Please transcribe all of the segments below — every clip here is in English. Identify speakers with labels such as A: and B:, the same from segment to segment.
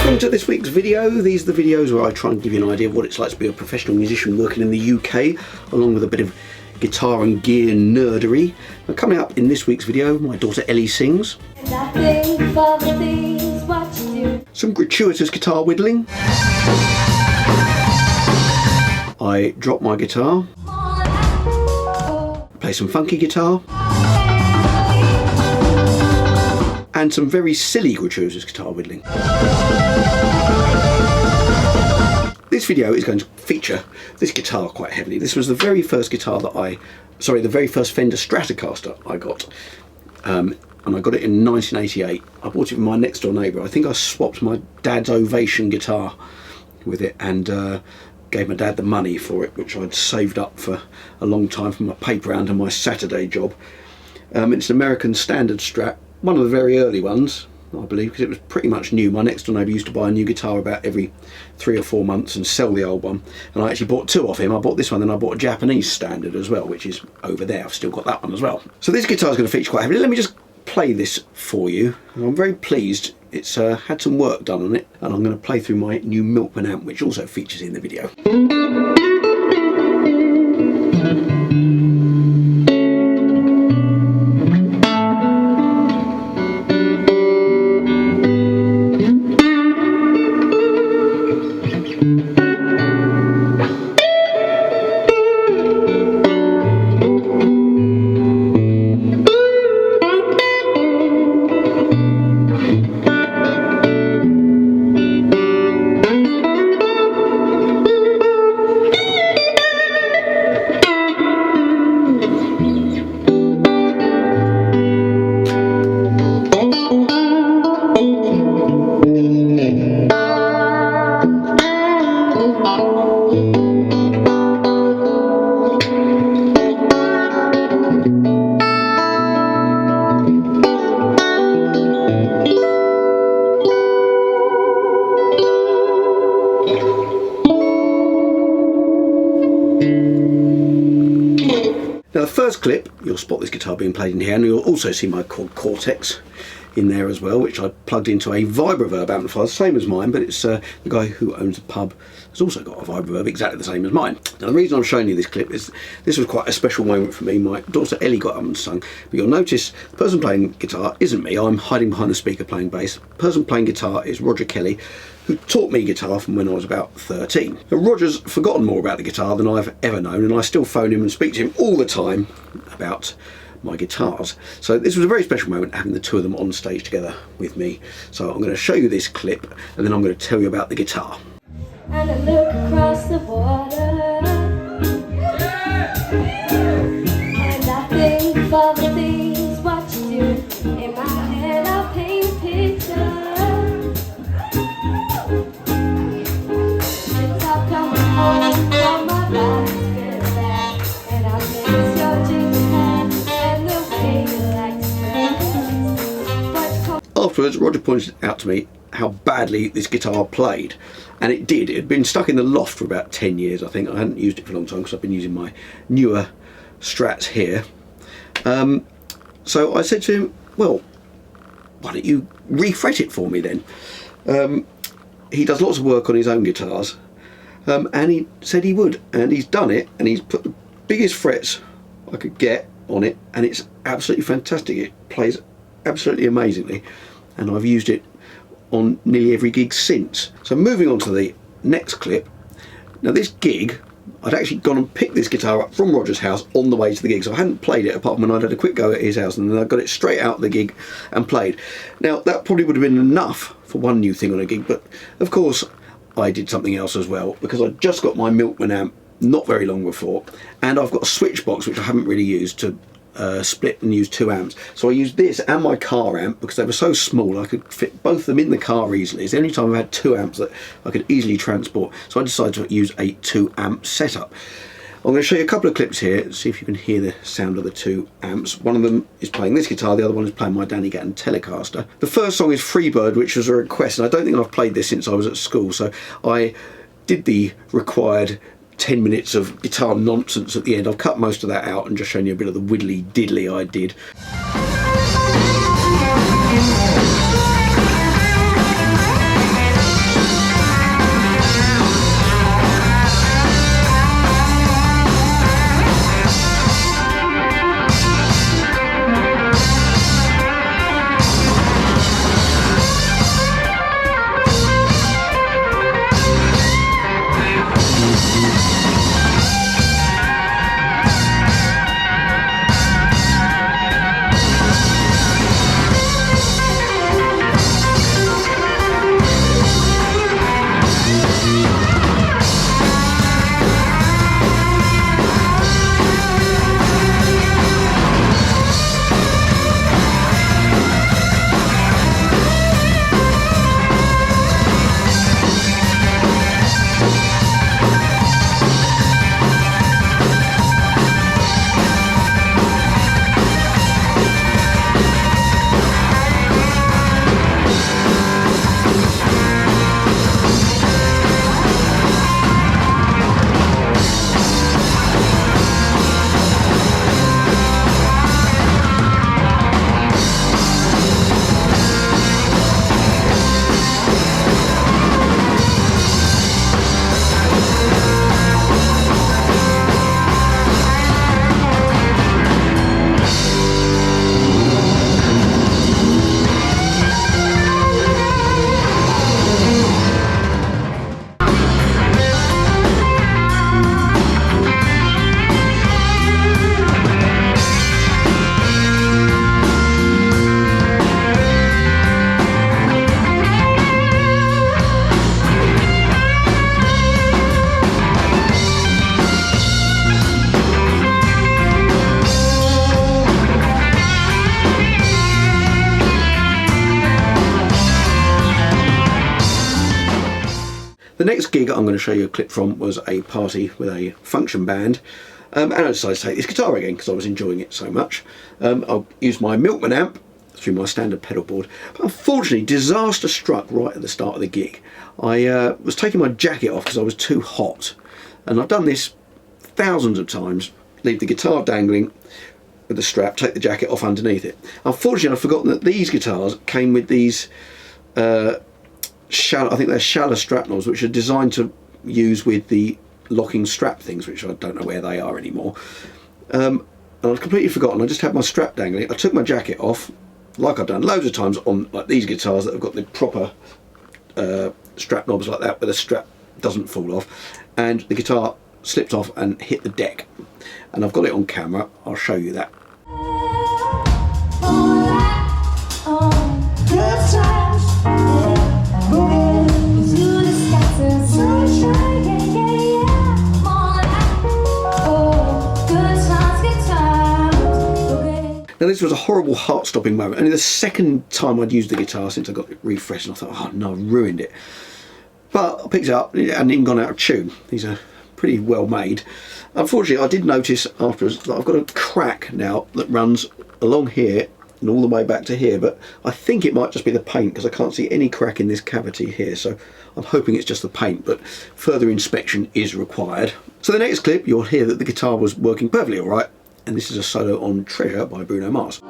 A: Welcome to this week's video. These are the videos where I try and give you an idea of what it's like to be a professional musician working in the UK, along with a bit of guitar and gear nerdery. And coming up in this week's video, my daughter Ellie sings. Some gratuitous guitar whittling. I drop my guitar. Play some funky guitar. And some very silly gratuitous guitar whittling. This video is going to feature this guitar quite heavily. This was the very first guitar that the very first Fender Stratocaster I got. And I got it in 1988. I bought it from my next door neighbour. I think I swapped my dad's Ovation guitar with it and gave my dad the money for it, which I'd saved up for a long time from my paper round and my Saturday job. It's an American standard Strat. One of the very early ones, I believe, because it was pretty much new. My next door neighbour used to buy a new guitar about every 3 or 4 months and sell the old one. And I actually bought two off him. I bought this one, then I bought a Japanese standard as well, which is over there. I've still got that one as well. So this guitar is going to feature quite heavily. Let me just play this for you. I'm very pleased. It's had some work done on it, and I'm going to play through my new Milkman amp, which also features in the video. Now the first clip, you'll spot this guitar being played in here, and you'll also see my Quad Cortex in there as well, which I plugged into a Vibroverb amplifier, same as mine, but it's the guy who owns the pub has also got a Vibroverb exactly the same as mine. Now the reason I'm showing you this clip is this was quite a special moment for me. My daughter Ellie got up and sung, but you'll notice the person playing guitar isn't me. I'm hiding behind the speaker playing bass. The person playing guitar is Roger Kelly, who taught me guitar from when I was about 13. Now, Roger's forgotten more about the guitar than I've ever known, and I still phone him and speak to him all the time about my guitars. So this was a very special moment, having the two of them on stage together with me. So I'm going to show you this clip, and then I'm going to tell you about the guitar.
B: And I look across the water, and I think of all the things what you do. In my head I'll paint a picture. Since I've come home from my last visit, and I miss your jeans and the way you like to dress.
A: Afterwards, Roger pointed out to me how badly this guitar played, and it did. It had been stuck in the loft for about 10 years, I think. I hadn't used it for a long time because I've been using my newer Strats here. So I said to him, well, why don't you refret it for me then? He does lots of work on his own guitars, and he said he would, and he's done it, and he's put the biggest frets I could get on it, and it's absolutely fantastic. It plays absolutely amazingly, and I've used it on nearly every gig since. So moving on to the next clip. Now this gig, I'd actually gone and picked this guitar up from Roger's house on the way to the gig, so I hadn't played it apart from when I'd had a quick go at his house, and then I got it straight out of the gig and played. Now that probably would have been enough for one new thing on a gig, but of course I did something else as well, because I just got my Milkman amp not very long before, and I've got a switch box which I haven't really used to split and use 2 amps. So I used this and my car amp because they were so small I could fit both of them in the car easily. It's the only time I've had 2 amps that I could easily transport. So I decided to use a 2 amp setup. I'm going to show you a couple of clips here, see if you can hear the sound of the 2 amps. One of them is playing this guitar, the other one is playing my Danny Gatton Telecaster. The first song is Freebird, which was a request, and I don't think I've played this since I was at school, so I did the required 10 minutes of guitar nonsense at the end. I've cut most of that out and just shown you a bit of the widdly diddly I did. The next gig I'm going to show you a clip from was a party with a function band, and I decided to take this guitar again because I was enjoying it so much. I'll use my Milkman amp through my standard pedal board, but unfortunately disaster struck right at the start of the gig. I was taking my jacket off because I was too hot, and I've done this thousands of times. Leave the guitar dangling with the strap, take the jacket off underneath it. Unfortunately, I've forgotten that these guitars came with these shallow, I think they're shallow strap knobs, which are designed to use with the locking strap things, which I don't know where they are anymore. And I'd completely forgotten. I just had my strap dangling. I took my jacket off, like I've done loads of times on like these guitars that have got the proper strap knobs like that, where the strap doesn't fall off, and the guitar slipped off and hit the deck. And I've got it on camera. I'll show you that. Now this was a horrible heart-stopping moment. Only the second time I'd used the guitar since I got it refreshed, and I thought, oh no, I've ruined it. But I picked it up, it hadn't even gone out of tune. These are pretty well made. Unfortunately, I did notice afterwards that I've got a crack now that runs along here and all the way back to here, but I think it might just be the paint because I can't see any crack in this cavity here, so I'm hoping it's just the paint, but further inspection is required. So the next clip, you'll hear that the guitar was working perfectly all right, and this is a solo on Treasure by Bruno Mars.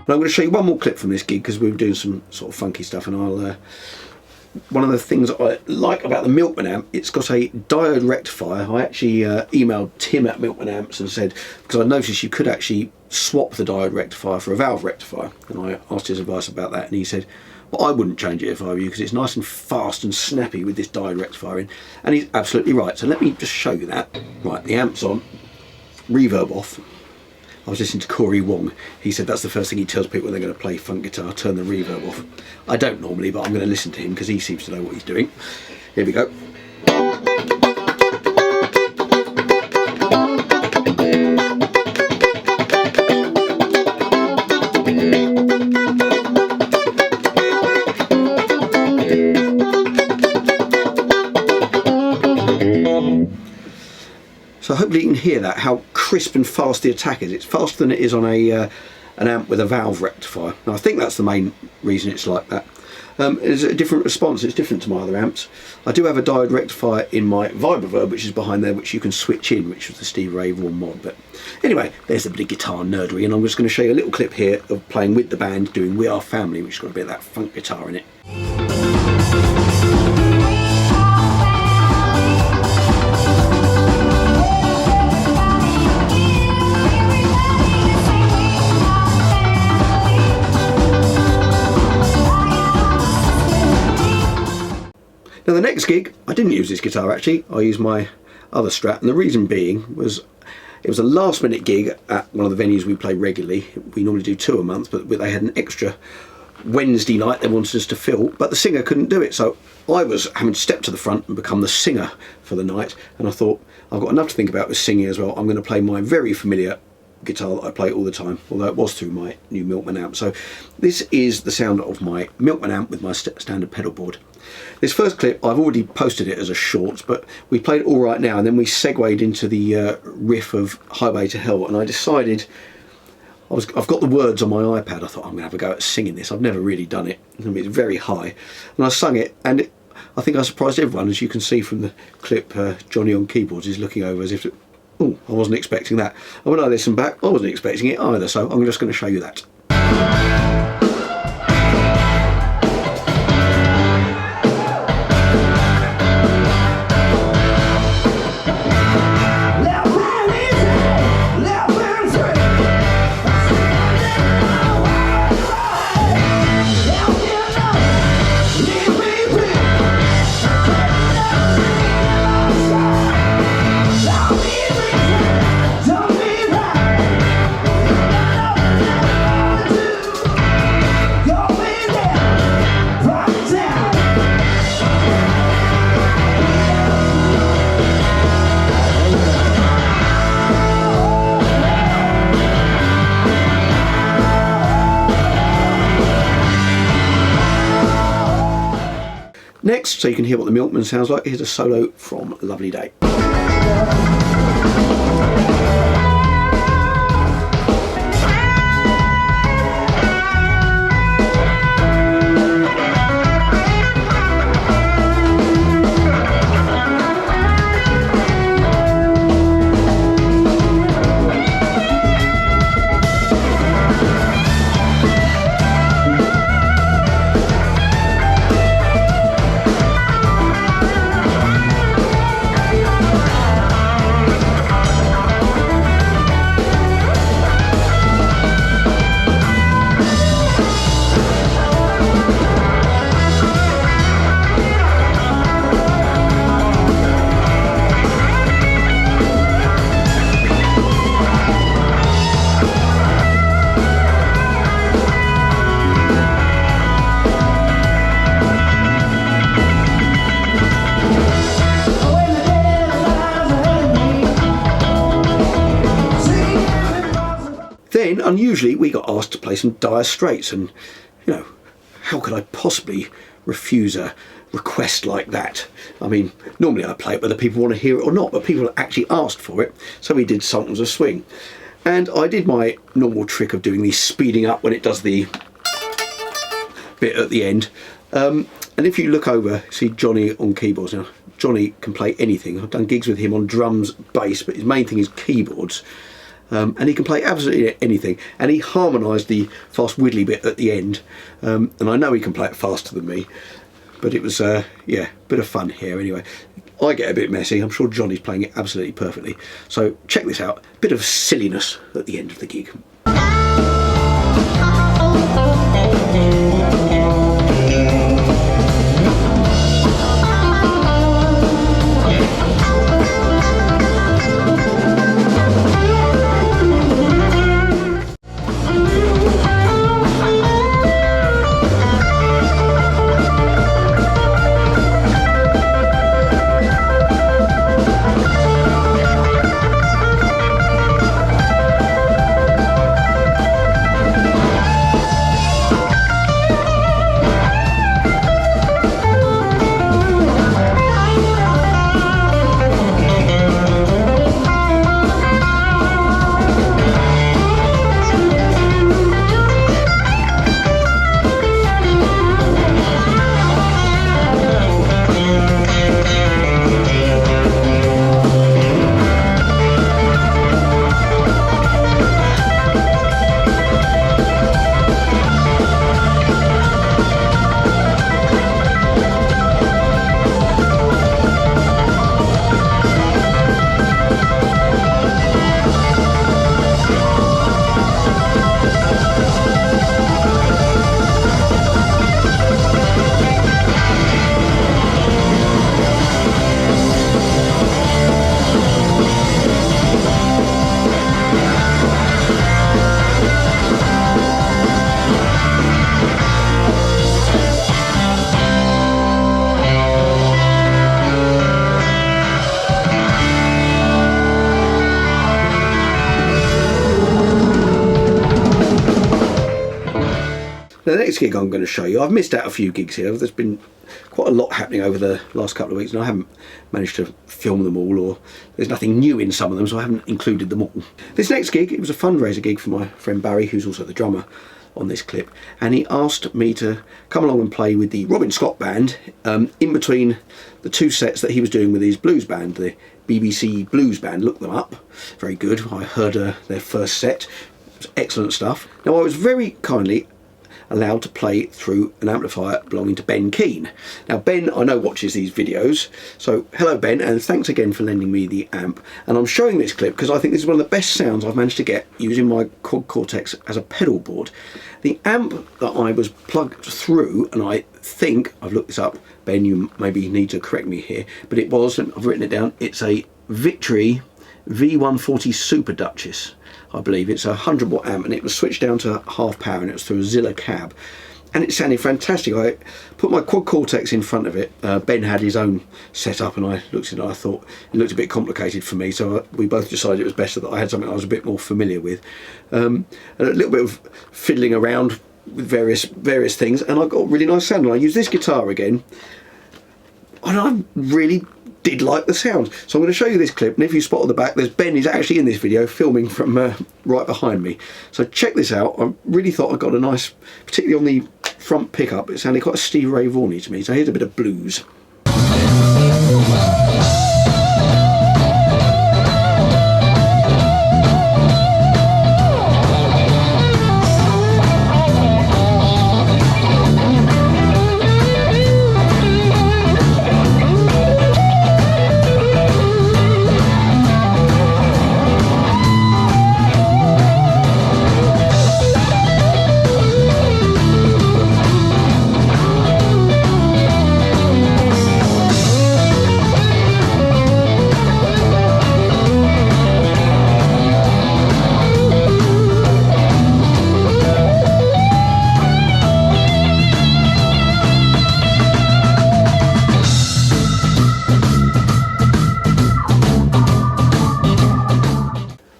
A: But I'm going to show you one more clip from this gig because we were doing some sort of funky stuff, and I'll one of the things I like about the Milkman amp, it's got a diode rectifier. I actually emailed Tim at Milkman Amps and said, because I noticed you could actually swap the diode rectifier for a valve rectifier, and I asked his advice about that, and he said, well, I wouldn't change it if I were you because it's nice and fast and snappy with this diode rectifier in, and he's absolutely right. So let me just show you that. Right, the amp's on, reverb off. I was listening to Corey Wong. He said that's the first thing he tells people when they're going to play funk guitar, turn the reverb off. I don't normally, but I'm going to listen to him because he seems to know what he's doing. Here we go. So hopefully you can hear that, how crisp and fast the attack is. It's faster than it is on an amp with a valve rectifier. Now I think that's the main reason it's like that. It's a different response, it's different to my other amps. I do have a diode rectifier in my Vibroverb, which is behind there, which you can switch in, which was the Steve Ray Vaughan mod. But anyway, there's a bit of guitar nerdery, and I'm just going to show you a little clip here of playing with the band doing We Are Family, which has got a bit of that funk guitar in it. Now the next gig, I didn't use this guitar actually, I used my other Strat, and the reason being was it was a last minute gig at one of the venues we play regularly. We normally do 2 a month, but they had an extra Wednesday night they wanted us to fill, but the singer couldn't do it, so I was having to step to the front and become the singer for the night, and I thought, I've got enough to think about with singing as well. I'm going to play my very familiar guitar that I play all the time, although it was through my new Milkman amp. So this is the sound of my Milkman amp with my standard pedal board. This first clip, I've already posted it as a short, but we played All Right Now, and then we segued into the riff of Highway to Hell, and I decided, I've got the words on my iPad, I thought I'm going to have a go at singing this. I've never really done it, I mean, it's very high, and I sung it, and I think I surprised everyone. As you can see from the clip, Johnny on keyboards is looking over as if, oh, I wasn't expecting that. And when I listened back, I wasn't expecting it either, so I'm just going to show you that. Next, so you can hear what the Milkman sounds like, here's a solo from Lovely Day. Then, unusually, we got asked to play some Dire Straits, and, you know, how could I possibly refuse a request like that? I mean, normally I play it whether people want to hear it or not, but people actually asked for it, so we did Sultans of Swing. And I did my normal trick of doing the speeding up when it does the bit at the end. And if you look over, see Johnny on keyboards. Now, Johnny can play anything. I've done gigs with him on drums, bass, but his main thing is keyboards. And he can play absolutely anything, and he harmonised the fast widdly bit at the end, and I know he can play it faster than me, but it was yeah, a bit of fun here anyway. I get a bit messy, I'm sure Johnny's playing it absolutely perfectly, so check this out, bit of silliness at the end of the gig. The next gig I'm going to show you, I've missed out a few gigs here. There's been quite a lot happening over the last couple of weeks and I haven't managed to film them all, or there's nothing new in some of them, so I haven't included them all. This next gig, it was a fundraiser gig for my friend Barry, who's also the drummer on this clip, and he asked me to come along and play with the Robin Scott band in between the two sets that he was doing with his blues band, the BBC Blues Band. Look them up, very good. I heard their first set, it was excellent stuff. Now I was very kindly allowed to play through an amplifier belonging to Ben Keane. Now Ben, I know, watches these videos, so hello Ben, and thanks again for lending me the amp. And I'm showing this clip because I think this is one of the best sounds I've managed to get using my Quad Cortex as a pedal board. The amp that I was plugged through, and I think, I've looked this up, Ben, you maybe need to correct me here, but it was, and I've written it down, it's a Victory V140 Super Duchess. I believe it's a 100 watt amp, and it was switched down to half power, and it was through a Zilla cab, and it sounded fantastic. I put my Quad Cortex in front of it. Ben had his own setup, and I looked at it and I thought it looked a bit complicated for me, so we both decided it was better that I had something I was a bit more familiar with. And a little bit of fiddling around with various things, and I got a really nice sound. And I used this guitar again, and I really did like the sound. So I'm going to show you this clip, and if you spot on the back, there's Ben is actually in this video filming from right behind me. So check this out. I really thought I got a nice, particularly on the front pickup, it sounded quite a Stevie Ray Vaughan-y to me. So here's a bit of blues.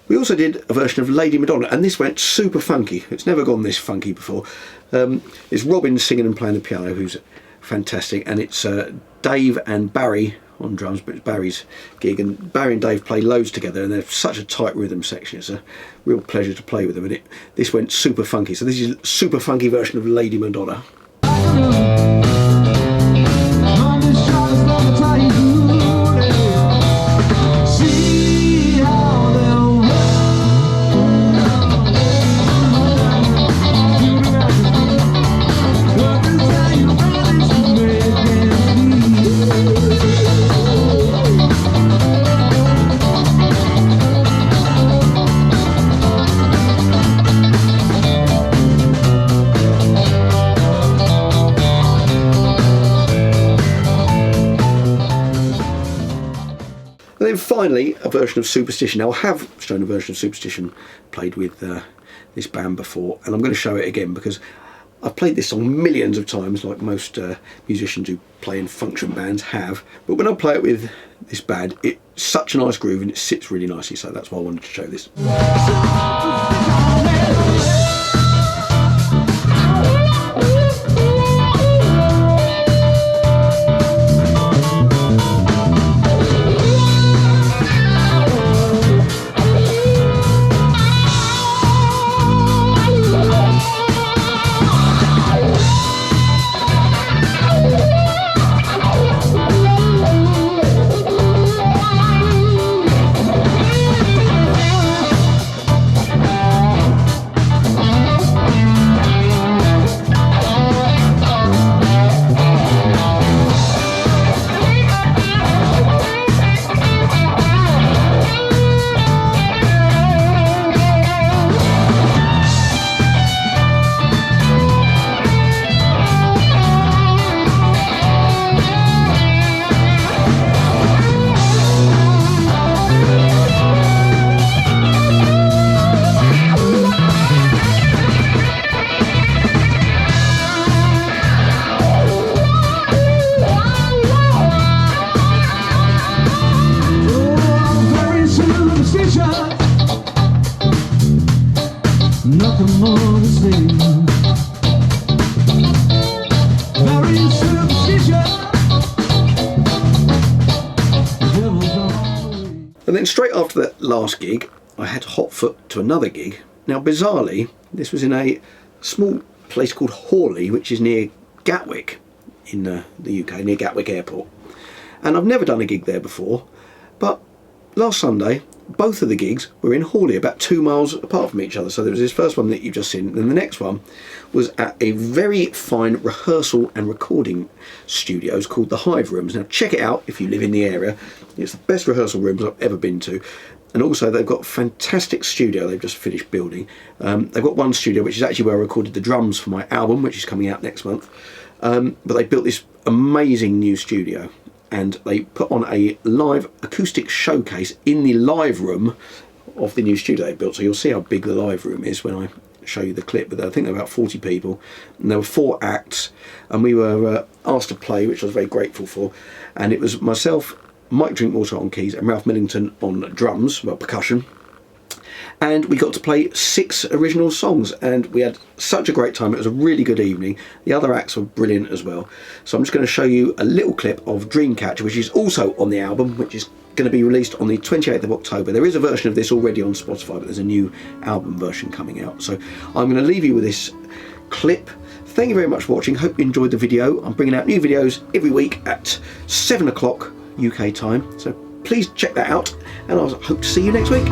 A: We also did a version of Lady Madonna, and this went super funky. It's never gone this funky before. It's Robin singing and playing the piano, who's fantastic, and it's Dave and Barry on drums, but it's Barry's gig, and Barry and Dave play loads together, and they're such a tight rhythm section. It's a real pleasure to play with them, and this went super funky. So this is a super funky version of Lady Madonna. And then finally, a version of Superstition. Now, I have shown a version of Superstition played with this band before, and I'm going to show it again because I've played this song millions of times, like most musicians who play in function bands have. But when I play it with this band, it's such a nice groove and it sits really nicely, so that's why I wanted to show this.
C: Nothing more to say. Very superstitious.
A: And then straight after that last gig, I had to hot foot to another gig. Now, bizarrely, this was in a small place called Hawley, which is near Gatwick in the UK, near Gatwick Airport. And I've never done a gig there before, but last Sunday, both of the gigs were in Hawley, about 2 miles apart from each other. So there was this first one that you've just seen, and then the next one was at a very fine rehearsal and recording studios called the Hive Rooms. Now check it out if you live in the area. It's the best rehearsal rooms I've ever been to. And also they've got a fantastic studio they've just finished building. They've got one studio which is actually where I recorded the drums for my album, which is coming out next month. But they built this amazing new studio, and they put on a live acoustic showcase in the live room of the new studio they built. So you'll see how big the live room is when I show you the clip. But I think there were about 40 people, and there were 4 acts, and we were asked to play, which I was very grateful for. And it was myself, Mike Drinkwater on keys, and Ralph Millington on drums, well, percussion. and we got to play 6 original songs, and we had such a great time. It was a really good evening. The other acts were brilliant as well. So I'm just going to show you a little clip of Dreamcatcher, which is also on the album, which is going to be released on the 28th of October. There is a version of this already on Spotify, but there's a new album version coming out. So I'm going to leave you with this clip. Thank you very much for watching. Hope you enjoyed the video. I'm bringing out new videos every week at 7 o'clock UK time, so please check that out, and I hope to see you next week.